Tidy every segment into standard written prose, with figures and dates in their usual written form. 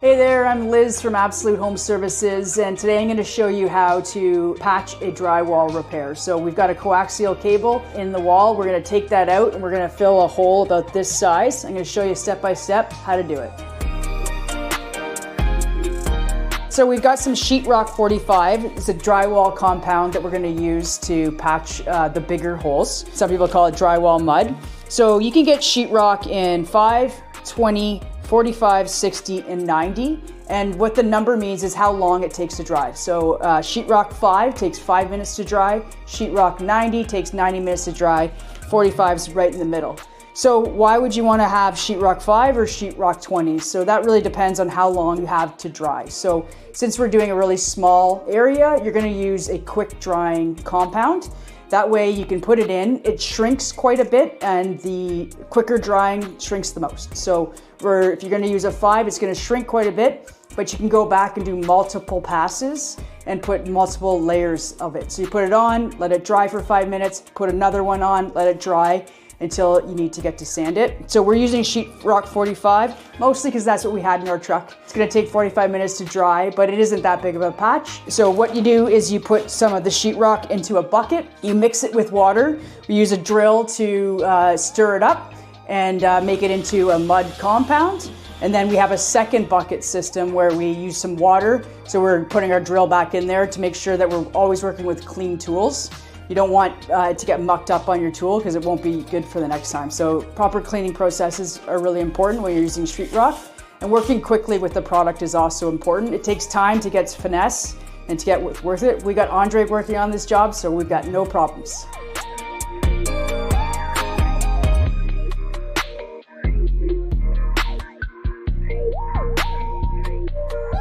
Hey there, I'm Liz from Absolute Home Services, and today I'm going to show you how to patch a drywall repair. So we've got a coaxial cable in the wall. We're going to take that out and we're going to fill a hole about this size. I'm going to show you step by step how to do it. So we've got some sheetrock 45. It's a drywall compound that we're going to use to patch the bigger holes. Some people call it drywall mud. So you can get sheetrock in 5, 20, 45, 60, and 90. And what the number means is how long it takes to dry. So sheetrock 5 takes 5 minutes to dry. Sheetrock 90 takes 90 minutes to dry. 45 is right in the middle. So why would you want to have sheetrock 5 or sheetrock 20? So that really depends on how long you have to dry. So since we're doing a really small area, you're going to use a quick drying compound. That way you can put it in, it shrinks quite a bit, and the quicker drying shrinks the most. So if you're going to use a 5, it's going to shrink quite a bit, but you can go back and do multiple passes and put multiple layers of it. So you put it on, let it dry for 5 minutes, put another one on, let it dry until you need to get to sand it. So we're using sheetrock 45, mostly because that's what we had in our truck. It's gonna take 45 minutes to dry, but it isn't that big of a patch. So what you do is you put some of the sheetrock into a bucket, you mix it with water, we use a drill to stir it up and make it into a mud compound. And then we have a second bucket system where we use some water. So we're putting our drill back in there to make sure that we're always working with clean tools. You don't want it to get mucked up on your tool because it won't be good for the next time. So proper cleaning processes are really important when you're using sheetrock. And working quickly with the product is also important. It takes time to get finesse and to get worth it. We got Andre working on this job, so we've got no problems.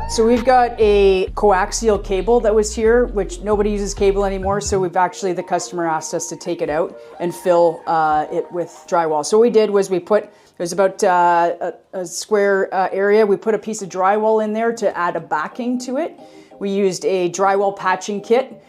So we've got a coaxial cable that was here, which nobody uses cable anymore. So the customer asked us to take it out and fill it with drywall. So what we did was it was about a square area. We put a piece of drywall in there to add a backing to it. We used a drywall patching kit,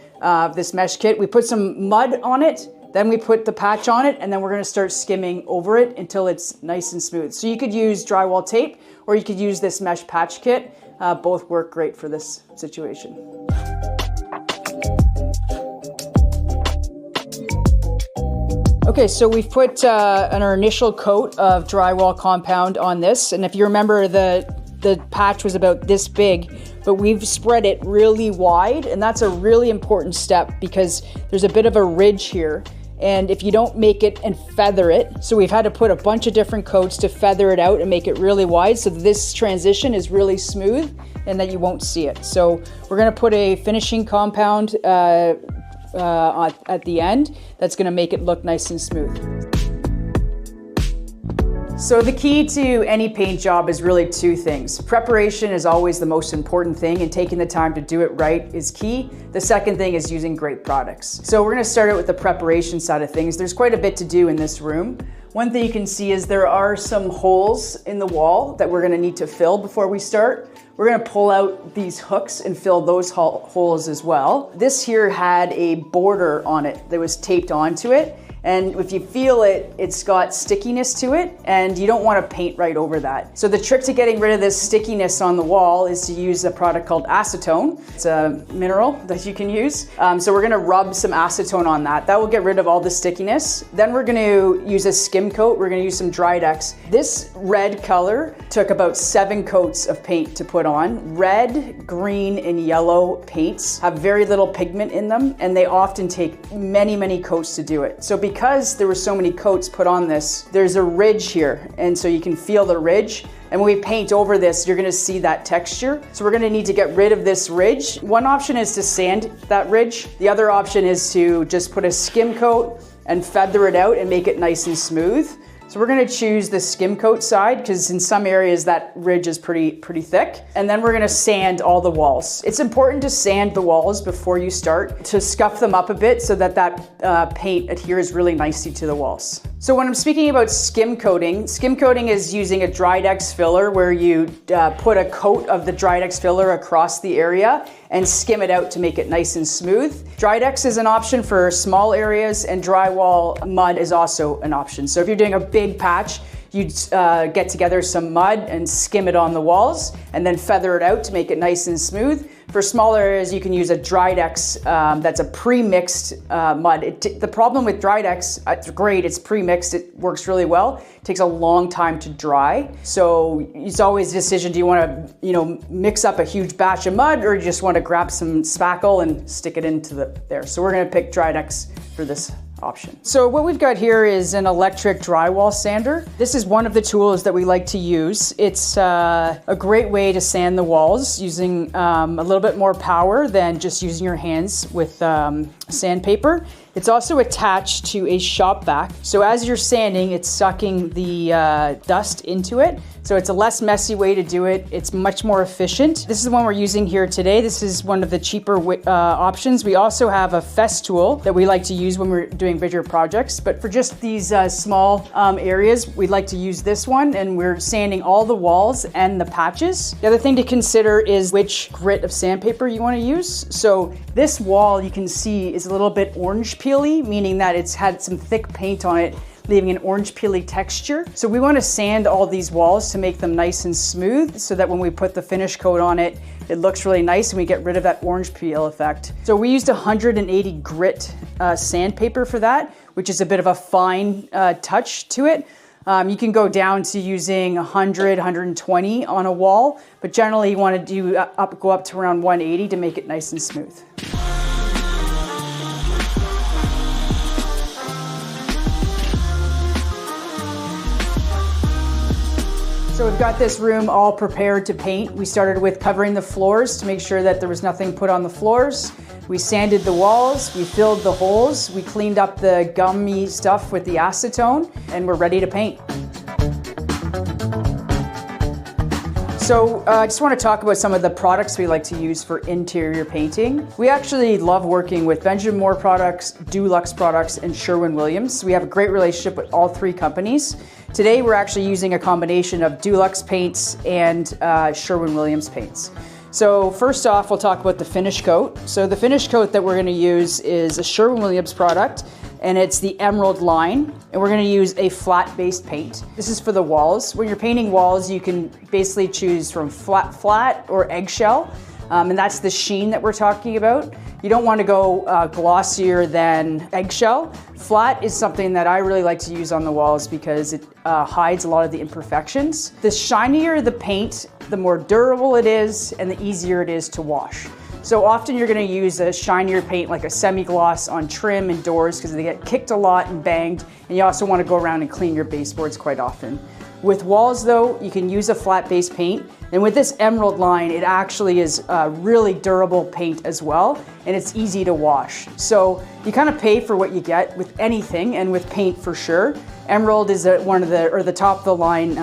this mesh kit. We put some mud on it. Then we put the patch on it, and then we're gonna start skimming over it until it's nice and smooth. So you could use drywall tape, or you could use this mesh patch kit. Both work great for this situation. Okay, so we've put our initial coat of drywall compound on this, and if you remember, the patch was about this big, but we've spread it really wide, and that's a really important step because there's a bit of a ridge here. And if you don't make it and feather it, so we've had to put a bunch of different coats to feather it out and make it really wide so this transition is really smooth and that you won't see it. So we're gonna put a finishing compound at the end that's gonna make it look nice and smooth. So the key to any paint job is really two things. Preparation is always the most important thing, and taking the time to do it right is key. The second thing is using great products. So we're gonna start out with the preparation side of things. There's quite a bit to do in this room. One thing you can see is there are some holes in the wall that we're gonna need to fill before we start. We're gonna pull out these hooks and fill those holes as well. This here had a border on it that was taped onto it. And if you feel it, it's got stickiness to it, and you don't want to paint right over that. So the trick to getting rid of this stickiness on the wall is to use a product called acetone. It's a mineral that you can use. So we're going to rub some acetone on that. That will get rid of all the stickiness. Then we're going to use a skim coat. We're going to use some Drydex. This red color took about 7 coats of paint to put on. Red, green, and yellow paints have very little pigment in them, and they often take many, many coats to do it. So because there were so many coats put on this, there's a ridge here, and so you can feel the ridge. And when we paint over this, you're gonna see that texture. So we're gonna need to get rid of this ridge. One option is to sand that ridge. The other option is to just put a skim coat and feather it out and make it nice and smooth. So we're gonna choose the skim coat side because in some areas that ridge is pretty thick. And then we're gonna sand all the walls. It's important to sand the walls before you start to scuff them up a bit so that paint adheres really nicely to the walls. So when I'm speaking about skim coating is using a Drydex filler where you put a coat of the Drydex filler across the area and skim it out to make it nice and smooth. Drydex is an option for small areas, and drywall mud is also an option. So if you're doing a big patch, you'd get together some mud and skim it on the walls and then feather it out to make it nice and smooth. For smaller areas, you can use a Dried-X that's a pre-mixed mud. The problem with Dried-X, it's great, it's pre-mixed, it works really well. It takes a long time to dry. So it's always a decision, do you want to mix up a huge batch of mud, or you just want to grab some spackle and stick it into there. So we're going to pick Dried-X for this option. So what we've got here is an electric drywall sander. This is one of the tools that we like to use. It's a great way to sand the walls using a little bit more power than just using your hands with sandpaper. It's also attached to a shop vac. So as you're sanding, it's sucking the dust into it. So it's a less messy way to do it. It's much more efficient. This is the one we're using here today. This is one of the cheaper options. We also have a Festool that we like to use when we're doing bigger projects. But for just these small areas, we like to use this one, and we're sanding all the walls and the patches. The other thing to consider is which grit of sandpaper you want to use. So this wall, you can see, is a little bit orange peely, meaning that it's had some thick paint on it, leaving an orange peely texture. So we want to sand all these walls to make them nice and smooth so that when we put the finish coat on it, it looks really nice and we get rid of that orange peel effect. So we used 180 grit sandpaper for that, which is a bit of a fine touch to it. You can go down to using 100, 120 on a wall, but generally you want to go up to around 180 to make it nice and smooth. So we've got this room all prepared to paint. We started with covering the floors to make sure that there was nothing put on the floors. We sanded the walls, we filled the holes, we cleaned up the gummy stuff with the acetone, and we're ready to paint. So I just want to talk about some of the products we like to use for interior painting. We actually love working with Benjamin Moore products, Dulux products, and Sherwin-Williams. We have a great relationship with all three companies. Today we're actually using a combination of Dulux paints and Sherwin-Williams paints. So first off, we'll talk about the finish coat. So the finish coat that we're going to use is a Sherwin-Williams product, and it's the Emerald line, and we're going to use a flat-based paint. This is for the walls. When you're painting walls, you can basically choose from flat or eggshell, and that's the sheen that we're talking about. You don't want to go glossier than eggshell. Flat is something that I really like to use on the walls because it hides a lot of the imperfections. The shinier the paint, the more durable it is and the easier it is to wash. So often you're going to use a shinier paint like a semi-gloss on trim and doors because they get kicked a lot and banged, and you also want to go around and clean your baseboards quite often. With walls though, you can use a flat base paint, and with this Emerald line, it actually is a really durable paint as well, and it's easy to wash. So you kind of pay for what you get with anything, and with paint for sure. Emerald is one of the top of the line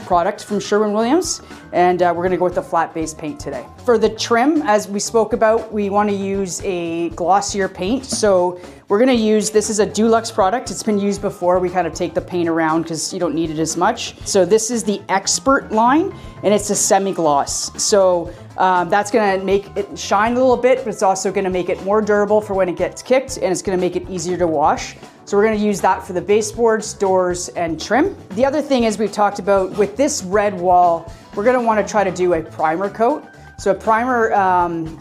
product from Sherwin-Williams, and we're going to go with the flat base paint today. For the trim, as we spoke about, we want to use a glossier paint. So we're going to use, this is a Dulux product. It's been used before. We kind of take the paint around because you don't need it as much. So this is the Expert line, and it's a semi-gloss. So that's going to make it shine a little bit, but it's also going to make it more durable for when it gets kicked, and it's going to make it easier to wash. So we're going to use that for the baseboards, doors, and trim. The other thing is we've talked about with this red wall, we're going to want to try to do a primer coat. So a primer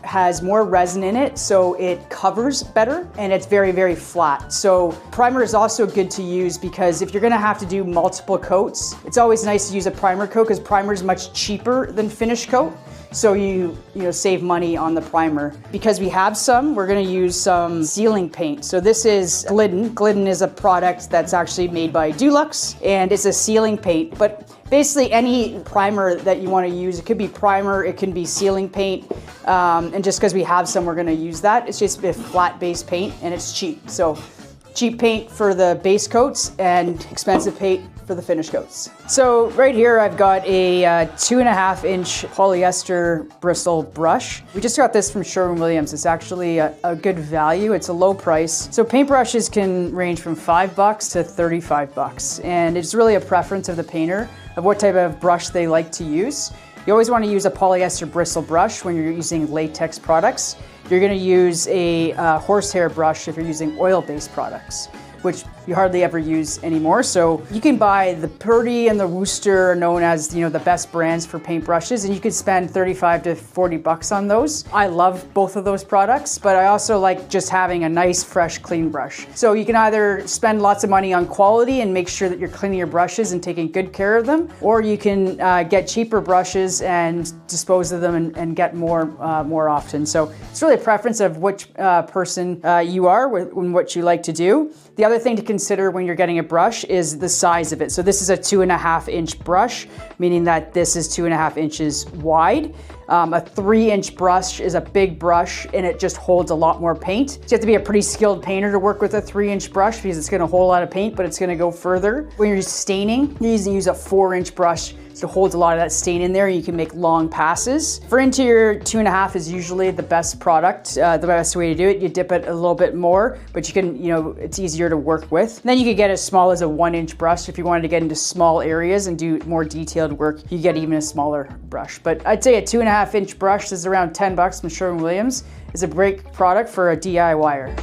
has more resin in it, so it covers better, and it's very, very flat. So primer is also good to use because if you're gonna have to do multiple coats, it's always nice to use a primer coat because primer is much cheaper than finish coat. So you save money on the primer. Because we have some, we're gonna use some sealing paint. So this is Glidden. Glidden is a product that's actually made by Dulux, and it's a sealing paint. But basically any primer that you want to use, it could be primer, it can be sealing paint, and just because we have some, we're going to use that. It's just a flat base paint, and it's cheap. So cheap paint for the base coats and expensive paint for the finish coats. So right here I've got a 2.5 inch polyester bristle brush. We just got this from Sherwin-Williams. It's actually a good value. It's a low price. So paintbrushes can range from $5 to $35, and it's really a preference of the painter of what type of brush they like to use. You always want to use a polyester bristle brush when you're using latex products. You're going to use a horsehair brush if you're using oil-based products, which you hardly ever use anymore. So you can buy the Purdy and the Wooster, are known as, you know, the best brands for paintbrushes, and you could spend 35 to 40 bucks on those. I love both of those products, but I also like just having a nice, fresh, clean brush. So you can either spend lots of money on quality and make sure that you're cleaning your brushes and taking good care of them, or you can get cheaper brushes and dispose of them and get more often. So it's really a preference of which person you are and what you like to do. The other thing to consider when you're getting a brush is the size of it. So this is a 2.5 inch brush, meaning that this is 2.5 inches wide. A 3-inch brush is a big brush and it just holds a lot more paint. So you have to be a pretty skilled painter to work with a 3-inch brush because it's going to hold a lot of paint, but it's going to go further. When you're staining, you need to use a 4-inch brush. So it holds a lot of that stain in there and you can make long passes. For interior, 2.5 is usually the best product, the best way to do it. You dip it a little bit more, but you can, you know, it's easier to work with. And then you could get as small as a 1-inch brush. If you wanted to get into small areas and do more detailed work, you get even a smaller brush. But I'd say a 2.5-inch brush is around 10 bucks from Sherwin-Williams. Is a great product for a DIYer.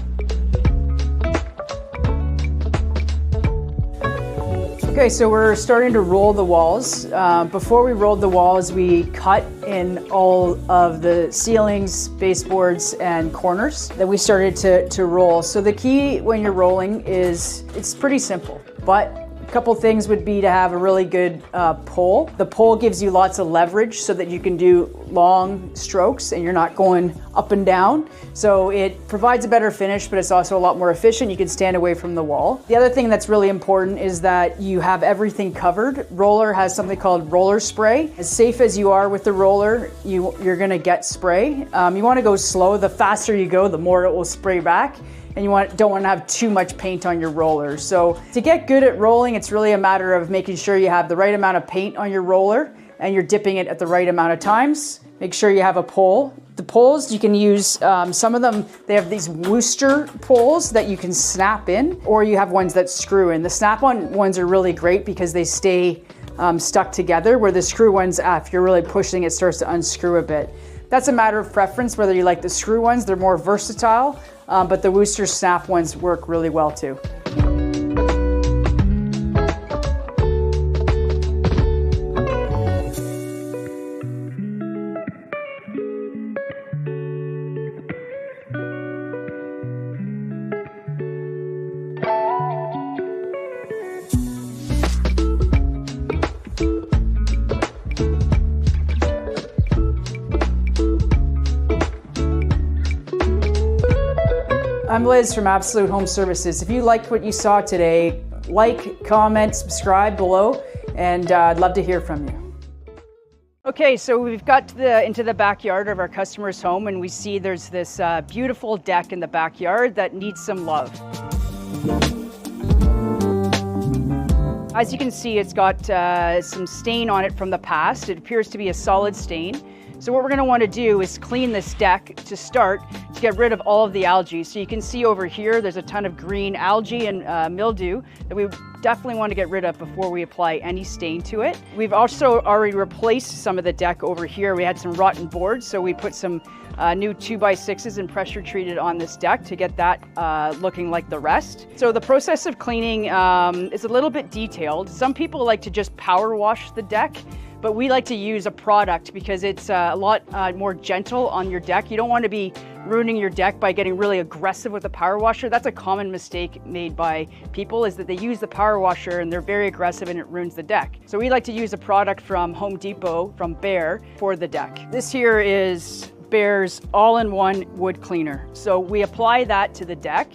Okay, so we're starting to roll the walls. Before we rolled the walls, we cut in all of the ceilings, baseboards, and corners. Then we started to roll. So the key when you're rolling is, it's pretty simple, but a couple things would be to have a really good pull. The pull gives you lots of leverage so that you can do long strokes and you're not going up and down. So it provides a better finish, but it's also a lot more efficient. You can stand away from the wall. The other thing that's really important is that you have everything covered. Roller has something called roller spray. As safe as you are with the roller, you're gonna get spray. You wanna go slow. The faster you go, the more it will spray back. And you don't want to have too much paint on your roller. So to get good at rolling, it's really a matter of making sure you have the right amount of paint on your roller and you're dipping it at the right amount of times. Make sure you have a pole. The poles, you can use, some of them, they have these Wooster poles that you can snap in, or you have ones that screw in. The snap-on ones are really great because they stay stuck together, where the screw ones, if you're really pushing, it starts to unscrew a bit. That's a matter of preference, whether you like the screw ones, they're more versatile, but the Wooster snap ones work really well too. I'm Liz from Absolute Home Services. If you liked what you saw today, like, comment, subscribe below, and I'd love to hear from you. Okay, so we've got into the backyard of our customer's home, and we see there's this beautiful deck in the backyard that needs some love. As you can see, it's got some stain on it from the past. It appears to be a solid stain. So what we're going to want to do is clean this deck to start to get rid of all of the algae. So you can see over here, there's a ton of green algae and mildew that we definitely want to get rid of before we apply any stain to it. We've also already replaced some of the deck over here. We had some rotten boards, so we put some new 2x6s and pressure treated on this deck to get that looking like the rest. So the process of cleaning is a little bit detailed. Some people like to just power wash the deck, but we like to use a product because it's a lot more gentle on your deck. You don't want to be ruining your deck by getting really aggressive with a power washer. That's a common mistake made by people, is that they use the power washer and they're very aggressive and it ruins the deck. So we like to use a product from Home Depot, from Behr, for the deck. This here is Behr's all-in-one wood cleaner. So we apply that to the deck,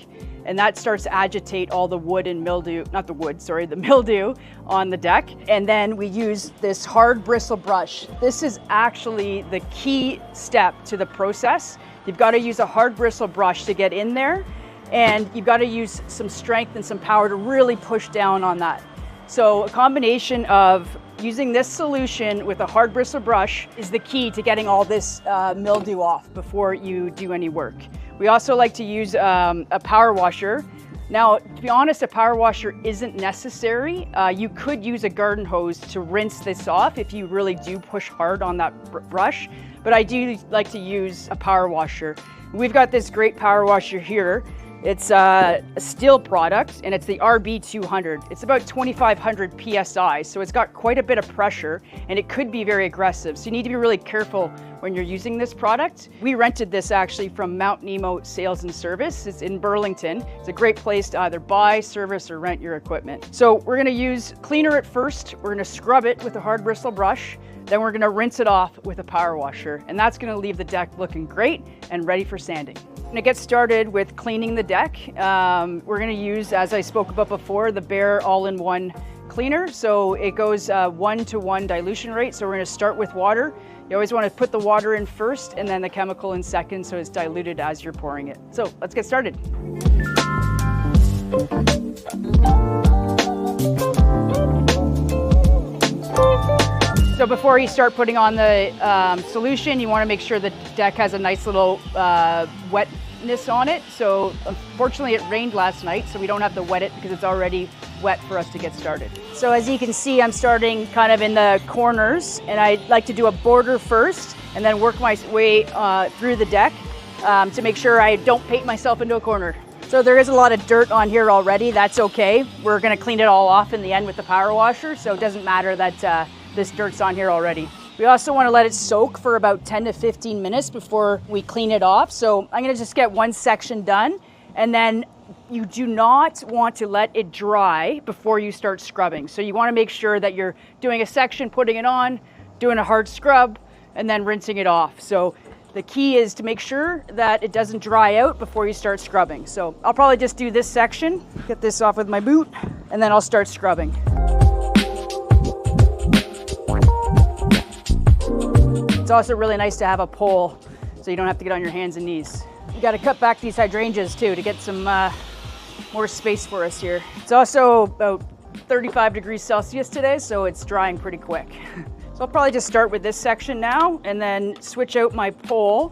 and that starts to agitate all the wood and mildew, the mildew on the deck. And then we use this hard bristle brush. This is actually the key step to the process. You've got to use a hard bristle brush to get in there, and you've got to use some strength and some power to really push down on that. So a combination of using this solution with a hard bristle brush is the key to getting all this mildew off before you do any work. We also like to use a power washer. Now, to be honest, a power washer isn't necessary. You could use a garden hose to rinse this off if you really do push hard on that brush, but I do like to use a power washer. We've got this great power washer here. It's a steel product, and it's the RB200. It's about 2,500 PSI, so it's got quite a bit of pressure, and it could be very aggressive. So you need to be really careful when you're using this product. We rented this actually from Mount Nemo Sales and Service. It's in Burlington. It's a great place to either buy, service, or rent your equipment. So we're gonna use cleaner at first. We're gonna scrub it with a hard bristle brush. Then we're gonna rinse it off with a power washer, and that's gonna leave the deck looking great and ready for sanding. I'm gonna get started with cleaning the deck. We're gonna use, as I spoke about before, the Behr all-in-one cleaner. So it goes 1-to-1 dilution rate. So we're gonna start with water. You always wanna put the water in first and then the chemical in second, so it's diluted as you're pouring it. So let's get started. So before you start putting on the solution, you want to make sure the deck has a nice little wetness on it. So unfortunately it rained last night, so we don't have to wet it because it's already wet for us to get started. So as you can see, I'm starting kind of in the corners, and I like to do a border first and then work my way through the deck to make sure I don't paint myself into a corner. So there is a lot of dirt on here already. That's okay. We're going to clean it all off in the end with the power washer, so it doesn't matter that this dirt's on here already. We also want to let it soak for about 10 to 15 minutes before we clean it off. So I'm going to just get one section done, and then you do not want to let it dry before you start scrubbing. So you want to make sure that you're doing a section, putting it on, doing a hard scrub, and then rinsing it off. So the key is to make sure that it doesn't dry out before you start scrubbing. So I'll probably just do this section, get this off with my boot, and then I'll start scrubbing. It's also really nice to have a pole so you don't have to get on your hands and knees. You got to cut back these hydrangeas too to get some more space for us here. It's also about 35 degrees Celsius today, so it's drying pretty quick. So I'll probably just start with this section now and then switch out my pole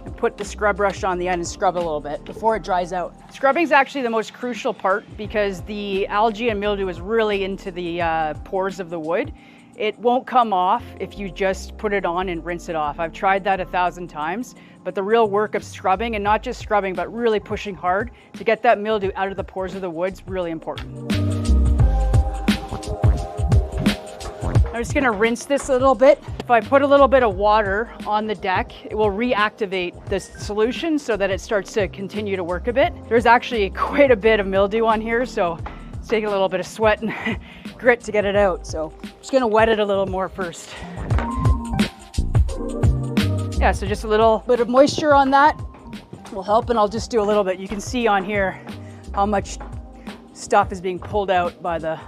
and put the scrub brush on the end and scrub a little bit before it dries out. Scrubbing is actually the most crucial part because the algae and mildew is really into the pores of the wood. It won't come off if you just put it on and rinse it off. I've tried that 1,000 times, but the real work of scrubbing, and not just scrubbing, but really pushing hard to get that mildew out of the pores of the wood is really important. I'm just gonna rinse this a little bit. If I put a little bit of water on the deck, it will reactivate the solution so that it starts to continue to work a bit. There's actually quite a bit of mildew on here, so it's taking a little bit of sweat and grit to get it out. So I'm just gonna wet it a little more first. Yeah, so just a little bit of moisture on that will help, and I'll just do a little bit. You can see on here how much stuff is being pulled out by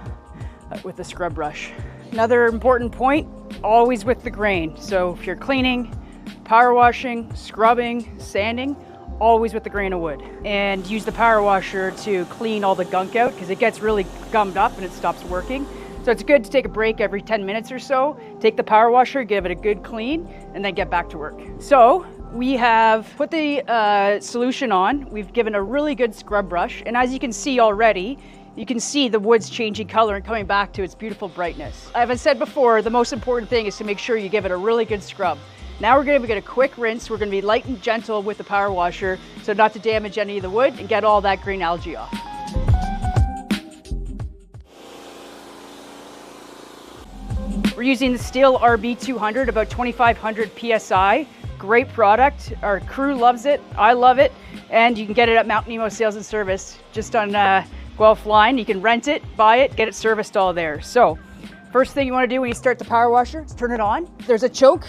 with the scrub brush. Another important point, always with the grain. So if you're cleaning, power washing, scrubbing, sanding, always with the grain of wood. And use the power washer to clean all the gunk out because it gets really gummed up and it stops working. So it's good to take a break every 10 minutes or so, take the power washer, give it a good clean, and then get back to work. So we have put the solution on. We've given a really good scrub brush. And as you can see already, you can see the wood's changing color and coming back to its beautiful brightness. As I said before, the most important thing is to make sure you give it a really good scrub. Now we're going to get a quick rinse. We're going to be light and gentle with the power washer so not to damage any of the wood and get all that green algae off. We're using the steel RB200, about 2,500 PSI. Great product. Our crew loves it. I love it. And you can get it at Mount Nemo Sales and Service, just on Guelph line. You can rent it, buy it, get it serviced all there. So first thing you want to do when you start the power washer is turn it on. There's a choke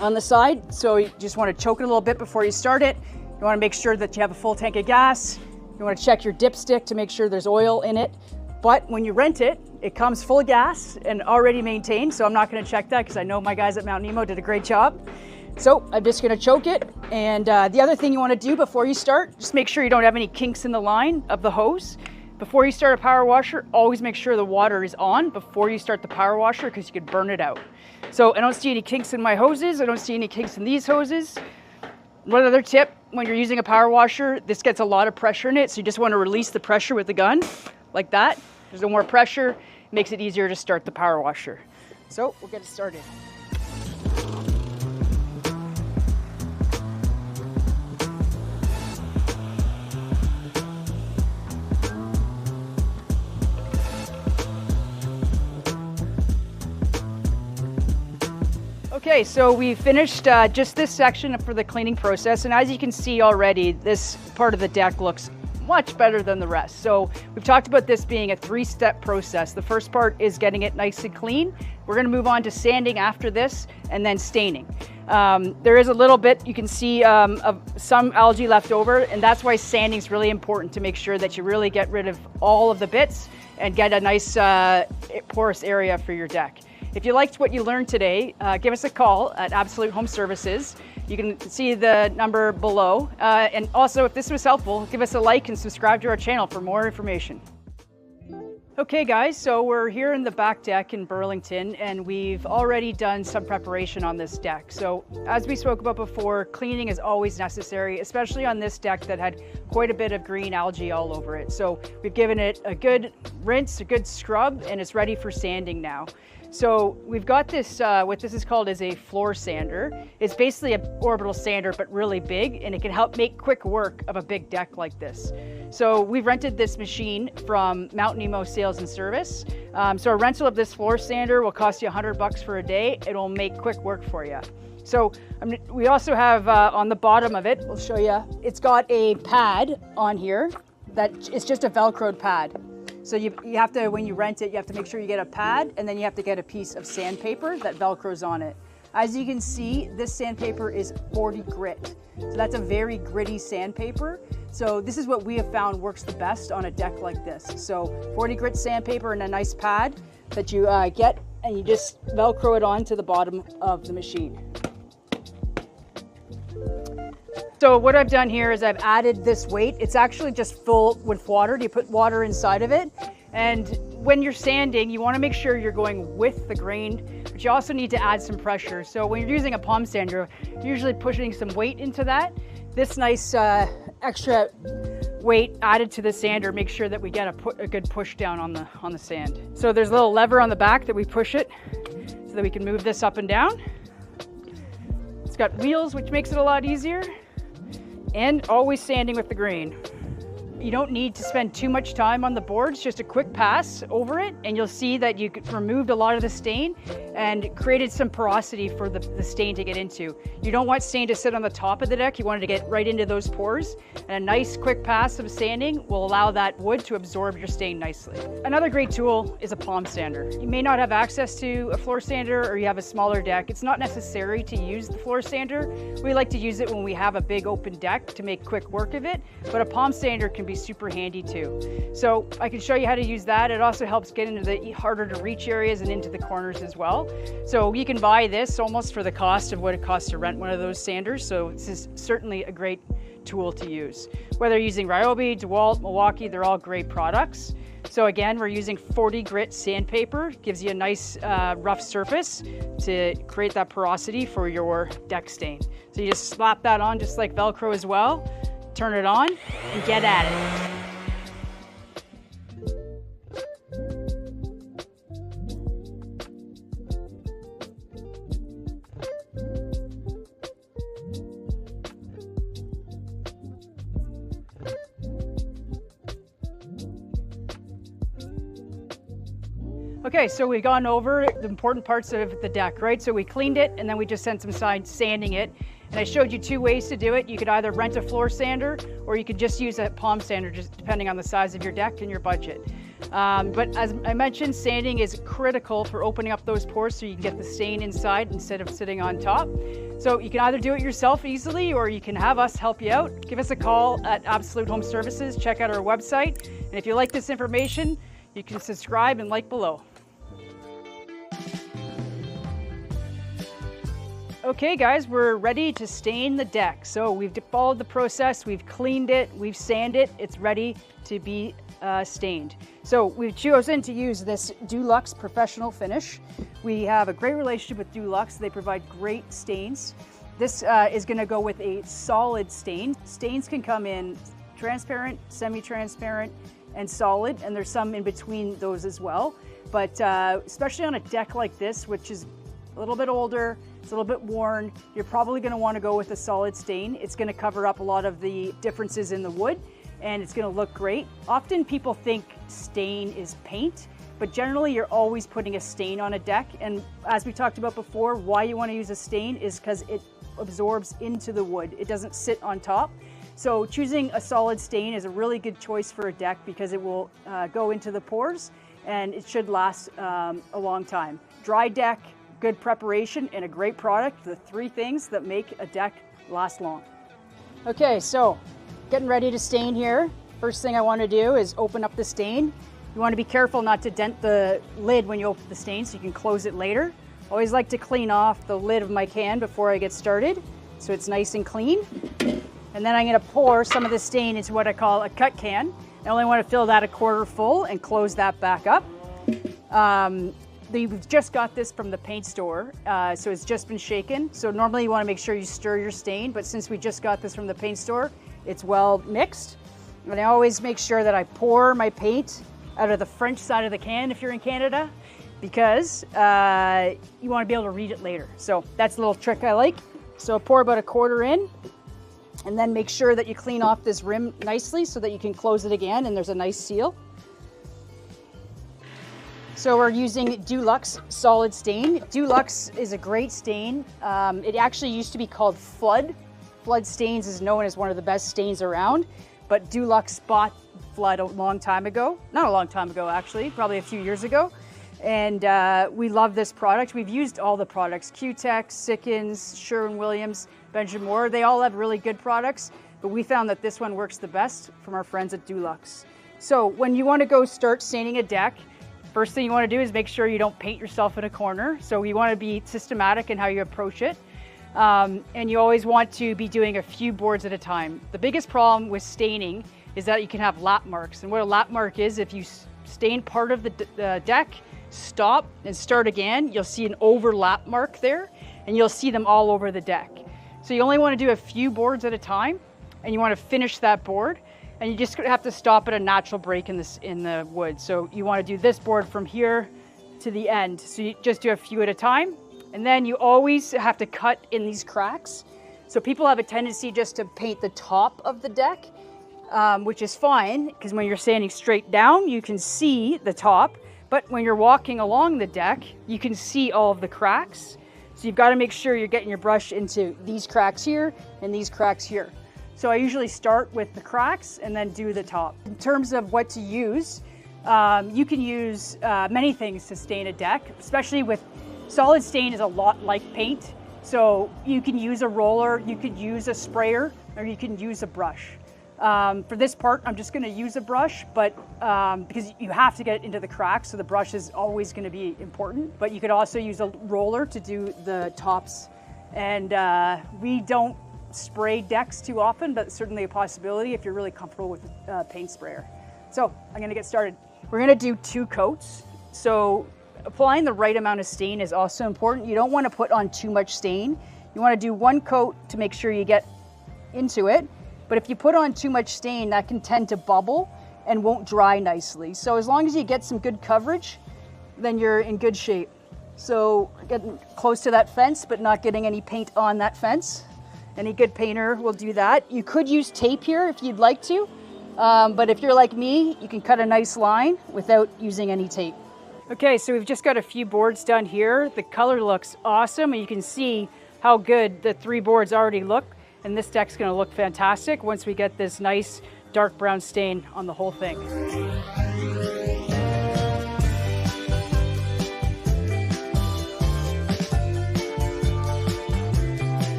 on the side, so you just want to choke it a little bit before you start it. You want to make sure that you have a full tank of gas. You want to check your dipstick to make sure there's oil in it. But when you rent it, it comes full of gas and already maintained, so I'm not going to check that because I know my guys at Mount Nemo did a great job. So I'm just going to choke it. And the other thing you want to do before you start, just make sure you don't have any kinks in the line of the hose. Before you start a power washer, always make sure the water is on before you start the power washer because you could burn it out. So I don't see any kinks in my hoses. I don't see any kinks in these hoses. One other tip, when you're using a power washer, this gets a lot of pressure in it. So you just want to release the pressure with the gun like that. There's no more pressure. It makes it easier to start the power washer. So we'll get it started. Okay, so we finished just this section for the cleaning process, and as you can see already, this part of the deck looks much better than the rest. So we've talked about this being a 3-step process. The first part is getting it nice and clean. We're going to move on to sanding after this, and then staining. There is a little bit, you can see of some algae left over, and that's why sanding is really important, to make sure that you really get rid of all of the bits and get a nice porous area for your deck. If you liked what you learned today, give us a call at Absolute Home Services. You can see the number below. And also, if this was helpful, give us a like and subscribe to our channel for more information. Okay guys, so we're here in the back deck in Burlington, and we've already done some preparation on this deck. So as we spoke about before, cleaning is always necessary, especially on this deck that had quite a bit of green algae all over it. So we've given it a good rinse, a good scrub, and it's ready for sanding now. So we've got this, what this is called is a floor sander. It's basically an orbital sander, but really big, and it can help make quick work of a big deck like this. So we've rented this machine from Mountain Emo Sales and Service. So a rental of this floor sander will cost you $100 for a day. It'll make quick work for you. So we also have on the bottom of it, we'll show you, it's got a pad on here that it's just a Velcroed pad. So you have to, when you rent it, you have to make sure you get a pad, and then you have to get a piece of sandpaper that Velcros on it. As you can see, this sandpaper is 40 grit. So that's a very gritty sandpaper. So this is what we have found works the best on a deck like this. So 40 grit sandpaper and a nice pad that you get, and you just Velcro it onto the bottom of the machine. So what I've done here is I've added this weight. It's actually just full with water. You put water inside of it. And when you're sanding, you want to make sure you're going with the grain, but you also need to add some pressure. So when you're using a palm sander, you're usually pushing some weight into that. This nice extra weight added to the sander makes sure that we get a good push down on the sand. So there's a little lever on the back that we push it so that we can move this up and down. It's got wheels, which makes it a lot easier. And always sanding with the grain. You don't need to spend too much time on the boards, just a quick pass over it, and you'll see that you removed a lot of the stain and created some porosity for the stain to get into. You don't want stain to sit on the top of the deck. You want it to get right into those pores, and a nice quick pass of sanding will allow that wood to absorb your stain nicely. Another great tool is a palm sander. You may not have access to a floor sander, or you have a smaller deck. It's not necessary to use the floor sander. We like to use it when we have a big open deck to make quick work of it, but a palm sander can be super handy too. So I can show you how to use that. It also helps get into the harder to reach areas and into the corners as well. So you can buy this almost for the cost of what it costs to rent one of those sanders. So this is certainly a great tool to use. Whether you're using Ryobi, DeWalt, Milwaukee, they're all great products. So again, we're using 40 grit sandpaper. Gives you a nice rough surface to create that porosity for your deck stain. So you just slap that on just like Velcro as well. Turn it on and get at it. Okay, so we've gone over the important parts of the deck, right? So we cleaned it, and then we just spent some time sanding it. And I showed you 2 ways to do it. You could either rent a floor sander, or you could just use a palm sander, just depending on the size of your deck and your budget. But as I mentioned, sanding is critical for opening up those pores so you can get the stain inside instead of sitting on top. So you can either do it yourself easily, or you can have us help you out. Give us a call at Absolute Home Services. Check out our website. And if you like this information, you can subscribe and like below. Okay guys, we're ready to stain the deck. So we've followed the process, we've cleaned it, we've sanded it, it's ready to be stained. So we've chosen to use this Dulux Professional Finish. We have a great relationship with Dulux. They provide great stains. This is gonna go with a solid stain. Stains can come in transparent, semi-transparent, and solid, and there's some in between those as well. But especially on a deck like this, which is a little bit older, it's a little bit worn, you're probably going to want to go with a solid stain. It's going to cover up a lot of the differences in the wood, and it's gonna look great. Often people think stain is paint, but generally you're always putting a stain on a deck. And as we talked about before, why you wanna use a stain is because it absorbs into the wood. It doesn't sit on top. So choosing a solid stain is a really good choice for a deck because it will go into the pores and it should last a long time. Dry deck, good preparation, and a great product, the three things that make a deck last long. Okay, so getting ready to stain here. First thing I want to do is open up the stain. You want to be careful not to dent the lid when you open the stain so you can close it later. I always like to clean off the lid of my can before I get started so it's nice and clean. And then I'm going to pour some of the stain into what I call a cut can. I only want to fill that a quarter full and close that back up. We've just got this from the paint store, so it's just been shaken. So normally you want to make sure you stir your stain, but since we just got this from the paint store, it's well mixed. And I always make sure that I pour my paint out of the French side of the can if you're in Canada, because you want to be able to read it later. So that's a little trick I like. So pour about a quarter in, and then make sure that you clean off this rim nicely so that you can close it again and there's a nice seal. So we're using Dulux solid stain. Dulux is a great stain. It actually used to be called Flood. Flood Stains is known as one of the best stains around, but Dulux bought Flood a long time ago. Not a long time ago, actually, probably a few years ago. And we love this product. We've used all the products, Q-Tech, Sikkens, Sherwin-Williams, Benjamin Moore. They all have really good products, but we found that this one works the best from our friends at Dulux. So when you want to go start staining a deck, first thing you want to do is make sure you don't paint yourself in a corner. So you want to be systematic in how you approach it. And you always want to be doing a few boards at a time. The biggest problem with staining is that you can have lap marks. And what a lap mark is, if you stain part of the deck, stop and start again, you'll see an overlap mark there, and you'll see them all over the deck. So you only want to do a few boards at a time, and you want to finish that board, and you just have to stop at a natural break in the wood. So you want to do this board from here to the end. So you just do a few at a time, and then you always have to cut in these cracks. So people have a tendency just to paint the top of the deck, which is fine, because when you're standing straight down, you can see the top. But when you're walking along the deck, you can see all of the cracks. So you've got to make sure you're getting your brush into these cracks here and these cracks here. So I usually start with the cracks and then do the top. In terms of what to use, you can use many things to stain a deck, especially with solid stain is a lot like paint. So you can use a roller, you could use a sprayer, or you can use a brush. For this part, I'm just going to use a brush, but because you have to get it into the cracks, so the brush is always going to be important. But you could also use a roller to do the tops. And we don't spray decks too often, but it's certainly a possibility if you're really comfortable with a paint sprayer. So I'm going to get started. We're going to do 2 coats. So applying the right amount of stain is also important. You don't want to put on too much stain. You want to do 1 coat to make sure you get into it. But if you put on too much stain, that can tend to bubble and won't dry nicely. So as long as you get some good coverage, then you're in good shape. So getting close to that fence, but not getting any paint on that fence. Any good painter will do that. You could use tape here if you'd like to, but if you're like me, you can cut a nice line without using any tape. Okay, so we've just got a few boards done here. The color looks awesome, and you can see how good the 3 boards already look. And this deck's going to look fantastic once we get this nice dark brown stain on the whole thing.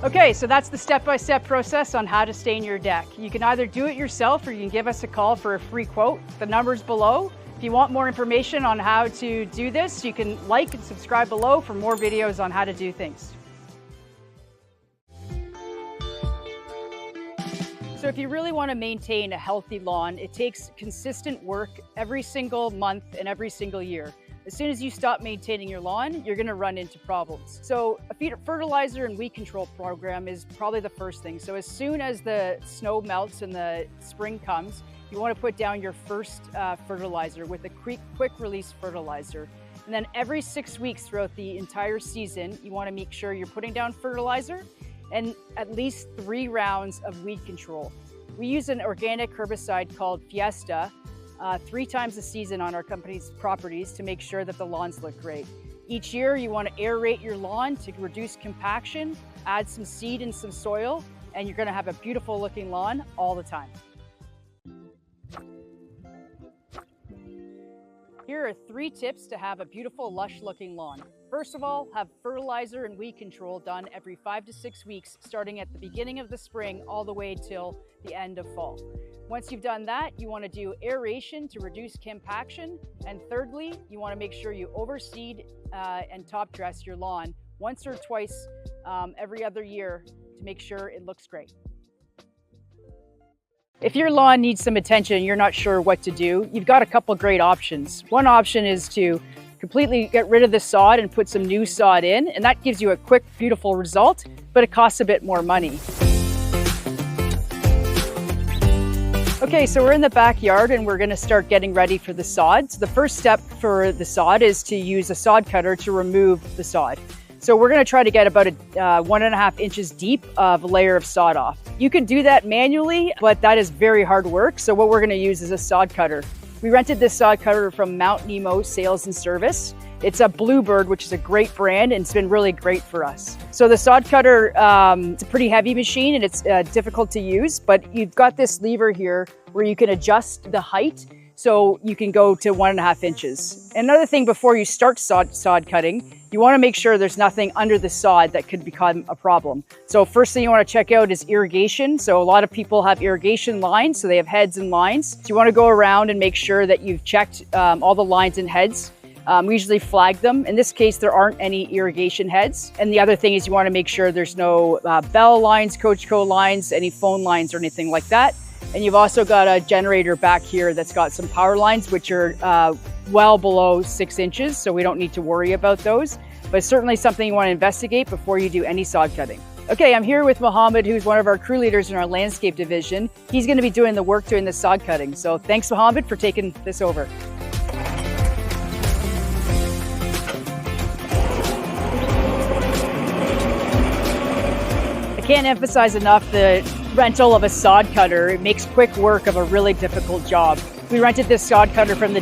Okay, so that's the step-by-step process on how to stain your deck. You can either do it yourself or you can give us a call for a free quote. The number's below. If you want more information on how to do this, you can like and subscribe below for more videos on how to do things. So if you really want to maintain a healthy lawn, it takes consistent work every single month and every single year. As soon as you stop maintaining your lawn, you're going to run into problems. So a fertilizer and weed control program is probably the first thing. So as soon as the snow melts and the spring comes, you want to put down your first fertilizer with a quick release fertilizer. And then every 6 weeks throughout the entire season, you want to make sure you're putting down fertilizer and at least 3 rounds of weed control. We use an organic herbicide called Fiesta 3 times a season on our company's properties to make sure that the lawns look great. Each year you want to aerate your lawn to reduce compaction, add some seed and some soil, and you're going to have a beautiful looking lawn all the time. Here are 3 tips to have a beautiful, lush looking lawn. First of all, have fertilizer and weed control done every 5 to 6 weeks, starting at the beginning of the spring all the way till the end of fall. Once you've done that, you want to do aeration to reduce compaction. And thirdly, you want to make sure you overseed and top dress your lawn once or twice every other year to make sure it looks great. If your lawn needs some attention and you're not sure what to do, you've got a couple great options. One option is to completely get rid of the sod and put some new sod in, and that gives you a quick, beautiful result, but it costs a bit more money. Okay, so we're in the backyard and we're going to start getting ready for the sod. So the first step for the sod is to use a sod cutter to remove the sod. So we're going to try to get about 1.5 inches deep of a layer of sod off. You can do that manually, but that is very hard work. So what we're going to use is a sod cutter. We rented this sod cutter from Mount Nemo Sales and Service. It's a Bluebird, which is a great brand, and it's been really great for us. So the sod cutter, it's a pretty heavy machine and it's difficult to use, but you've got this lever here where you can adjust the height so you can go to 1.5 inches. Another thing before you start sod cutting, you want to make sure there's nothing under the sod that could become a problem. So first thing you want to check out is irrigation. So a lot of people have irrigation lines, so they have heads and lines. So you want to go around and make sure that you've checked all the lines and heads. We usually flag them. In this case, there aren't any irrigation heads. And the other thing is you want to make sure there's no bell lines, Coachco lines, any phone lines or anything like that. And you've also got a generator back here that's got some power lines, which are well below 6 inches, so we don't need to worry about those. But certainly something you want to investigate before you do any sod cutting. Okay, I'm here with Mohammed, who's one of our crew leaders in our landscape division. He's going to be doing the work doing the sod cutting. So thanks, Mohammed, for taking this over. I can't emphasize enough the rental of a sod cutter. It makes quick work of a really difficult job. We rented this sod cutter from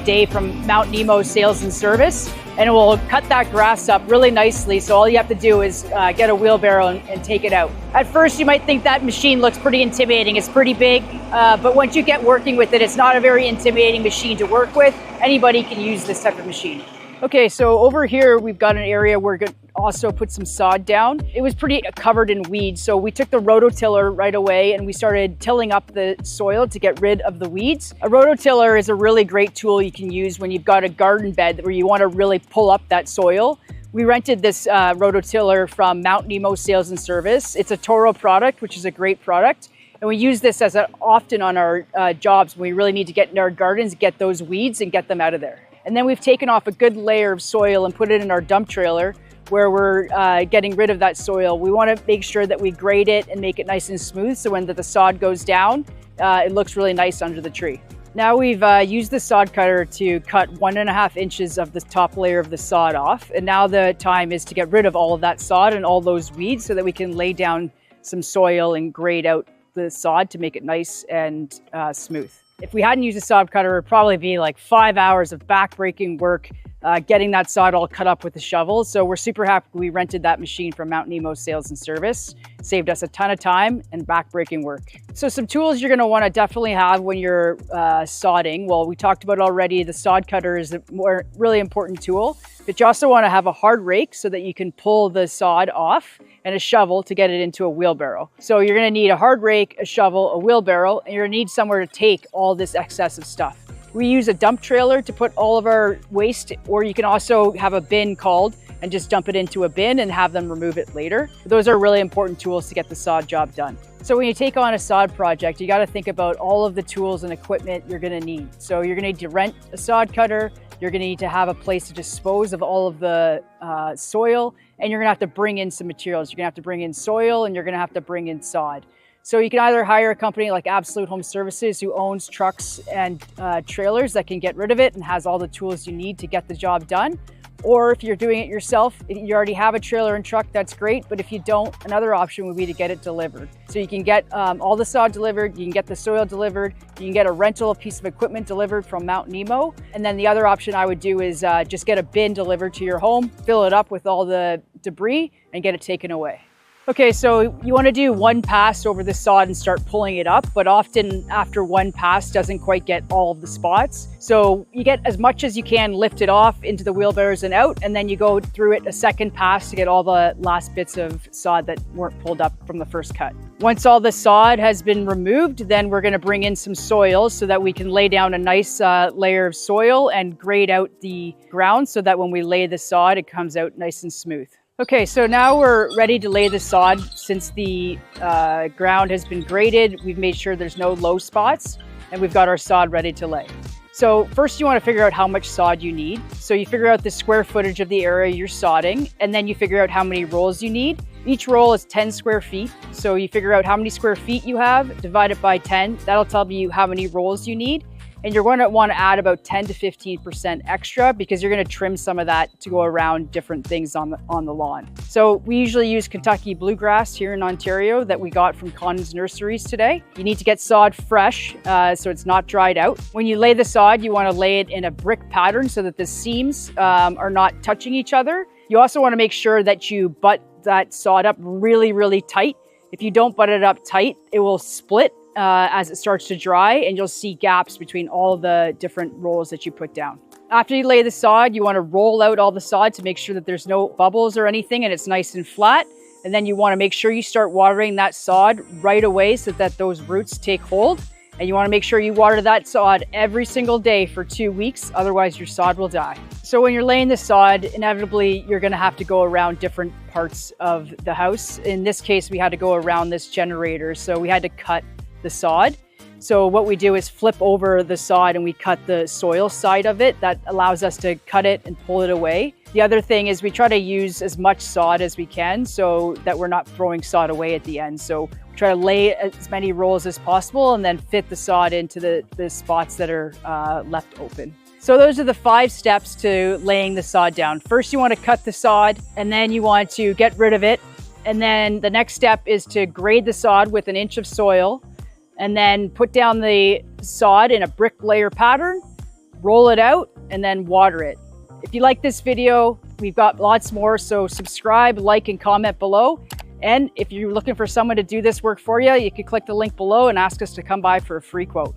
Mount Nemo Sales and Service, and it will cut that grass up really nicely. So all you have to do is get a wheelbarrow and take it out. At first, you might think that machine looks pretty intimidating. It's pretty big, but once you get working with it, it's not a very intimidating machine to work with. Anybody can use this type of machine. Okay, so over here, we've got an area where we're going to also put some sod down. It was pretty covered in weeds, so we took the rototiller right away and we started tilling up the soil to get rid of the weeds. A rototiller is a really great tool you can use when you've got a garden bed where you want to really pull up that soil. We rented this rototiller from Mount Nemo Sales and Service. It's a Toro product, which is a great product. And we use this often on our jobs when we really need to get in our gardens, get those weeds and get them out of there. And then we've taken off a good layer of soil and put it in our dump trailer where we're getting rid of that soil. We want to make sure that we grade it and make it nice and smooth so when the sod goes down, it looks really nice under the tree. Now we've used the sod cutter to cut 1.5 inches of the top layer of the sod off. And now the time is to get rid of all of that sod and all those weeds so that we can lay down some soil and grade out the sod to make it nice and smooth. If we hadn't used a sod cutter, it would probably be like 5 hours of back-breaking work getting that sod all cut up with the shovel. So we're super happy we rented that machine from Mount Nemo Sales and Service. Saved us a ton of time and back-breaking work. So some tools you're going to want to definitely have when you're sodding. Well, we talked about already, the sod cutter is a really important tool. But you also want to have a hard rake so that you can pull the sod off and a shovel to get it into a wheelbarrow. So you're going to need a hard rake, a shovel, a wheelbarrow, and you're going to need somewhere to take all this excessive stuff. We use a dump trailer to put all of our waste, or you can also have a bin called and just dump it into a bin and have them remove it later. Those are really important tools to get the sod job done. So when you take on a sod project, you got to think about all of the tools and equipment you're going to need. So you're going to need to rent a sod cutter. You're going to need to have a place to dispose of all of the soil, and you're going to have to bring in some materials. You're going to have to bring in soil, and you're going to have to bring in sod. So you can either hire a company like Absolute Home Services who owns trucks and trailers that can get rid of it and has all the tools you need to get the job done. Or if you're doing it yourself, you already have a trailer and truck, that's great. But if you don't, another option would be to get it delivered. So you can get all the sod delivered, you can get the soil delivered, you can get a rental piece of equipment delivered from Mount Nemo. And then the other option I would do is just get a bin delivered to your home, fill it up with all the debris and get it taken away. Okay, so you want to do one pass over the sod and start pulling it up, but often after one pass doesn't quite get all of the spots. So you get as much as you can lifted off into the wheelbarrows and out, and then you go through it a second pass to get all the last bits of sod that weren't pulled up from the first cut. Once all the sod has been removed, then we're going to bring in some soil so that we can lay down a nice layer of soil and grade out the ground so that when we lay the sod, it comes out nice and smooth. Okay, so now we're ready to lay the sod. Since the ground has been graded, we've made sure there's no low spots, and we've got our sod ready to lay. So first you want to figure out how much sod you need. So you figure out the square footage of the area you're sodding, and then you figure out how many rolls you need. Each roll is 10 square feet. So you figure out how many square feet you have, divide it by 10. That'll tell you how many rolls you need. And you're going to want to add about 10 to 15% extra because you're going to trim some of that to go around different things on the lawn. So we usually use Kentucky bluegrass here in Ontario that we got from Conan's Nurseries today. You need to get sod fresh so it's not dried out. When you lay the sod, you want to lay it in a brick pattern so that the seams are not touching each other. You also want to make sure that you butt that sod up really, really tight. If you don't butt it up tight, it will split as it starts to dry, and you'll see gaps between all the different rolls that you put down. After you lay the sod, you want to roll out all the sod to make sure that there's no bubbles or anything and it's nice and flat. And then you want to make sure you start watering that sod right away so that those roots take hold. And you want to make sure you water that sod every single day for 2 weeks, otherwise your sod will die. So when you're laying the sod, inevitably you're going to have to go around different parts of the house. In this case, we had to go around this generator, so we had to cut the sod. So what we do is flip over the sod and we cut the soil side of it. That allows us to cut it and pull it away. The other thing is we try to use as much sod as we can so that we're not throwing sod away at the end. So we try to lay as many rolls as possible and then fit the sod into the spots that are left open. So those are the 5 steps to laying the sod down. First, you want to cut the sod, and then you want to get rid of it. And then the next step is to grade the sod with 1 inch of soil, and then put down the sod in a brick layer pattern, roll it out, and then water it. If you like this video, we've got lots more, so subscribe, like, and comment below. And if you're looking for someone to do this work for you, you can click the link below and ask us to come by for a free quote.